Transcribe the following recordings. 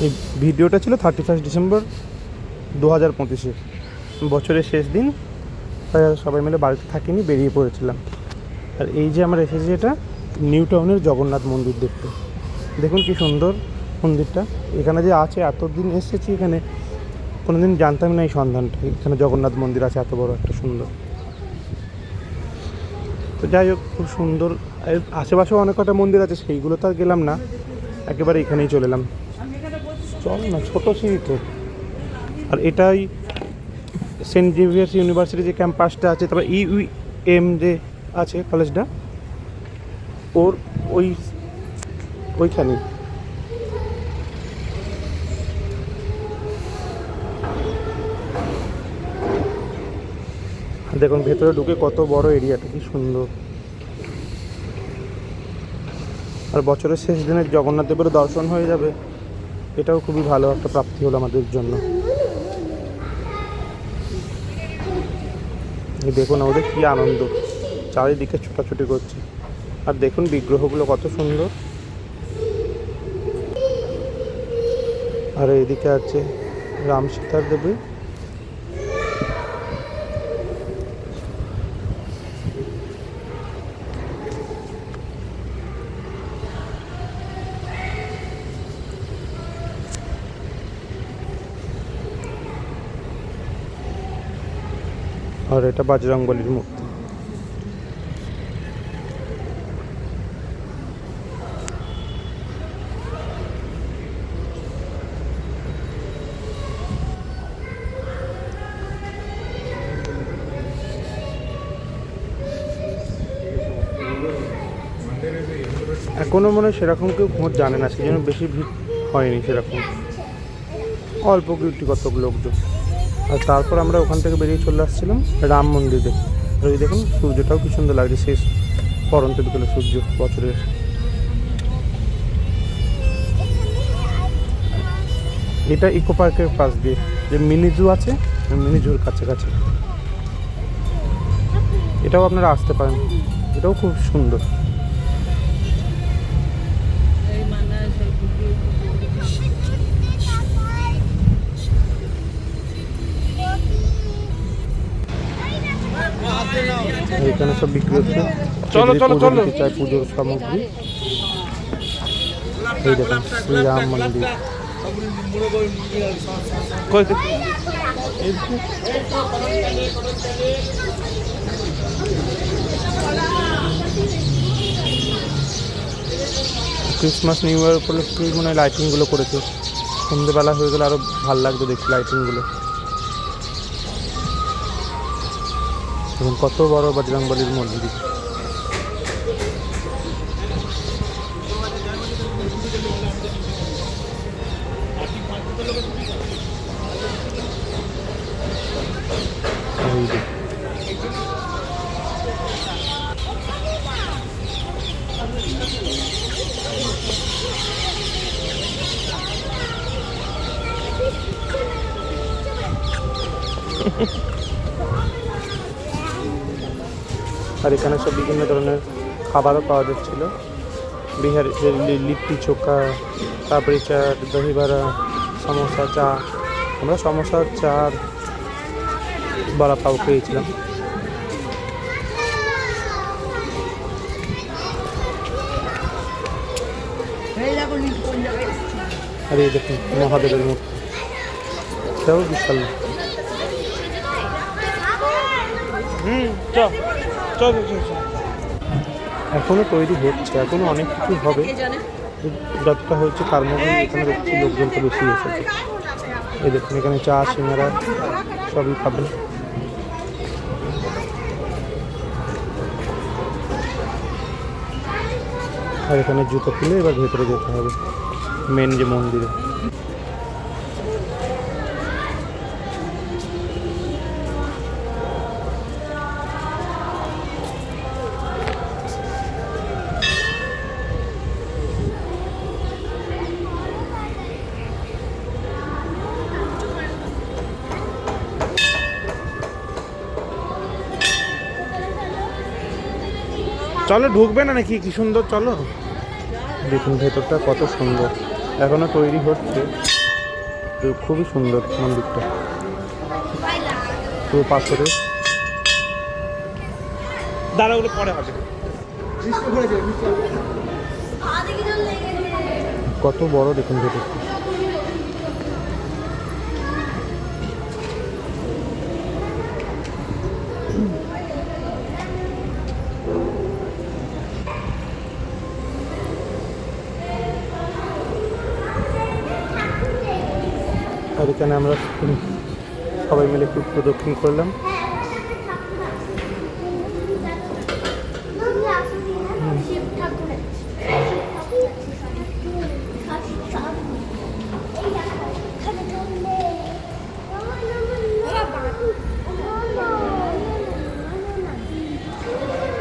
এই ভিডিওটা ছিল 31 ডিসেম্বর 2025-এ, বছরের শেষ দিন। তাই সবাই মিলে বাড়িতে থাকিনি, বেরিয়ে পড়েছিলাম। আর এই যে আমরা এসেছি, এটা নিউ টাউনের জগন্নাথ মন্দির দেখতে। দেখুন কি সুন্দর মন্দিরটা। এখানে যে আছে, এতদিন এসেছি এখানে, কোনোদিন জানতাম না এই সন্ধানটা, এখানে জগন্নাথ মন্দির আছে এত বড় একটা সুন্দর। তো যাই হোক, খুব সুন্দর। আশেপাশেও অনেক কটা মন্দির আছে, সেইগুলো তো আর গেলাম না, একেবারে এখানেই চলে এলাম। চল না, ছোটো সিঁড়ি তো। আর এটাই সেন্ট জেভিয়ার্স ইউনিভার্সিটি যে ক্যাম্পাসটা আছে, তারপর ইউএম যে আছে কলেজটা, ওর ওইখানেই। দেখুন ভেতরে ঢুকে কত বড় এরিয়াটা, কি সুন্দর। আর বছরের শেষ দিনে জগন্নাথ দেবের দর্শন হয়ে যাবে, এটাও খুবই ভালো একটা প্রাপ্তি হলো আমাদের জন্য। দেখুন আমাদের কি আনন্দ, চারিদিকে ছোটাছুটি করছে। আর দেখুন বিগ্রহগুলো কত সুন্দর। আর এইদিকে আছে রাম সীতার দেবী। আর এটা বজরংবলীর মূর্তি। এখনও মনে হয় সেরকম কেউ খোঁজ জানে না, সেই জন্য বেশি ভিড় হয়নি সেরকম, অল্প কতক লোকজন। আর তারপর আমরা ওখান থেকে বেরিয়ে চলে আসছিলাম রাম মন্দির দেখে। আর ওই দেখুন সূর্যটাও কি সুন্দর লাগছে, শেষ পরন্ত বিকেলে সূর্য বছরের। এটা ইকো পার্কের পাশ দিয়ে যে মিনি জু আছে, মিনি জুর কাছাকাছি। এটাও আপনারা আসতে পারেন, এটাও খুব সুন্দর। এখানে সব বিক্রি হচ্ছে, চলো চলো চলো, চাই পুজোর সামগ্রী। এই দেখুন শ্রীরাম মন্দির। ক্রিসমাস নিউ ইয়ার উপলক্ষে মনে হয় লাইটিংগুলো করেছে, সন্ধ্যেবেলা হয়ে গেলে আরও ভালো লাগবে দেখি লাইটিংগুলো। এবং কত বড় বজরংবলীর মন্দির। আর এখানে সব বিভিন্ন ধরনের খাবারও পাওয়া যাচ্ছিল, বিহারি লিট্টি চোখা, পাপড়ি চাট, দহি বড়া, সমোসা, চা। আমরা সমোসা, চা আর বড়া পাও খেয়েছিলাম। আর এই দেখুন মহাদেবের মূর্তি, এটাও বিশাল। এখনো তৈরি হচ্ছে, এখনো অনেক কিছু হবে, যতটা হচ্ছে তার মধ্যে এখানে দেখছি লোকজন তো বেশি এসেছে। এই দেখুন এখানে চা, সিঙ্গারা সবই পাবেন। আর এখানে জুতো খুলে এবার ভেতরে যেতে হবে মেন যে মন্দিরে। চলো ঢুকবে না নাকি? কি সুন্দর, চলো। দেখুন ভেতরটা কত সুন্দর। এখনো তৈরি হচ্ছে। তো খুবই সুন্দর মন্দিরটা, পুরো পাথরের। দাঁড়া, ওগুলো পরে হবে। কত বড় দেখুন ভেতরটা। আর এখানে আমরা সবাই মিলে একটু প্রদক্ষিণ করলাম।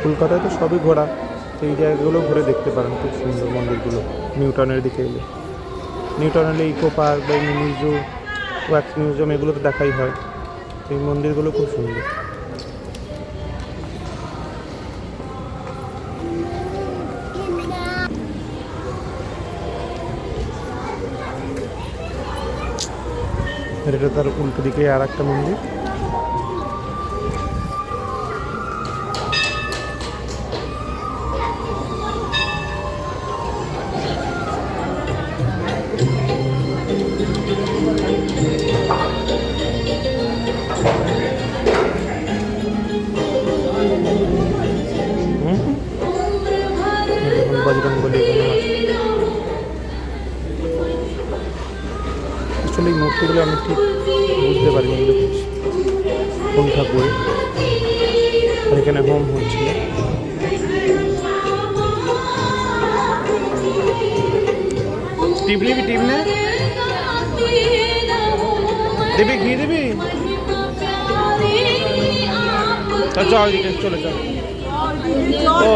কলকাতায় তো সবই ঘোরা, এই জায়গাগুলো ঘুরে দেখতে পারেন, খুব সুন্দর মন্দিরগুলো। নিউ টাউনের দিকে এলে, নিউ টাউন এলে ইকো পার্ক বা মিনি জু, ওয়াক্স মিউজিয়াম, এগুলো তো দেখাই হয়। এই মন্দিরগুলো খুব সুন্দর। এটা তার উল্টো দিকে আর একটা মন্দির। বজরংবলী আসলে এই মূর্তিগুলো আমি ঠিক বুঝতে পারিনি এগুলো কোন ঠাকুর। আর এখানে হোম হচ্ছিল। টিপ নিবি, টিপ নে দেবি, ঘি দেবি। চল দিকে চলে চল। ও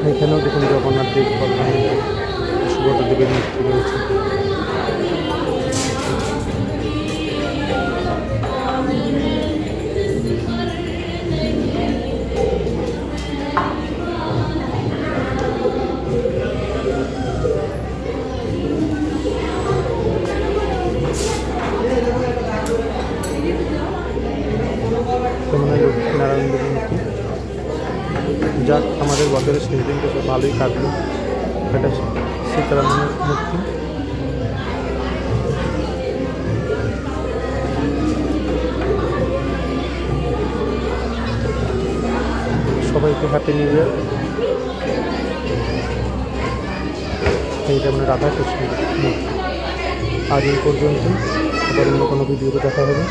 এখানেও দেখুন জগন্নাথ দেব, সুভদ্রা দেবীর মূর্তি রয়েছে। লক্ষ্মীনারায়ণ দেবীর মূর্তি। যাক, আমাদের বছরের শেষ দিনটা সব ভালোই কাটলো। এটা সীতারামের মূর্তি। সবাইকে হ্যাপি নিউ ইয়ার। এইটা মানে রাধা কৃষ্ণ মূর্তি। আজ এই পর্যন্ত, আবার অন্য কোনো ভিডিওতে দেখা হবে।